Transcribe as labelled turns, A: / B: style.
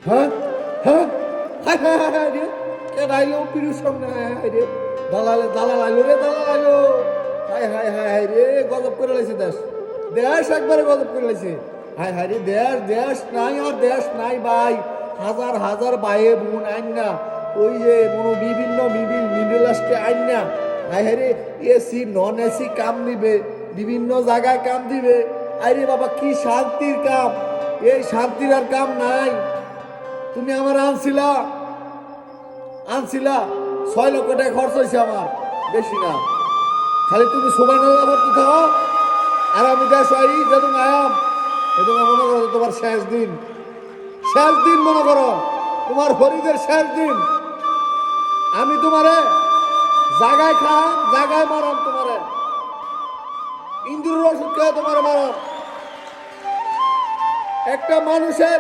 A: হ্যাঁ হ্যাঁ হায় হায় হায় হায় রে কে আইলো পিরুর সামনে হায় হায় রে দালাল দালাল আইলো রে দালাল আইলো হায় হায় হায় হায় রে গজব করে লাইছে দেশ দেশ একবারে গজব করে লাইছে হায় হায় রে দেশ দেশ নাই আর দেশ নাই ভাই হাজার হাজার বাইয়ে বোন আইন না ওই যে কোনো বিভিন্ন মিডল আসতে আইন না হায় হায় রে এসি নন এসি কাম দিবে বিভিন্ন জায়গায় কাম দিবে আরে বাবা কি শান্তির কাম এই শান্তির আর কাম নাই তুমি আমার আনছিলা 6 লক্ষ টাকা খরচ হয়েছে আমার বেশি না খালি তুমি সুবহানাল্লাহ বলতে থাকো আর আমি দেশ আই যেদিন আয়াম সেদিন মনে করো তোমার শেষ দিন মনে করো তোমার হরিদের শেষ দিন আমি তোমারে জাগায় খাম জাগায় মারাম তোমারে ইন্দুরের ওষুধ খেয়ে তোমার মারাম একটা মানুষের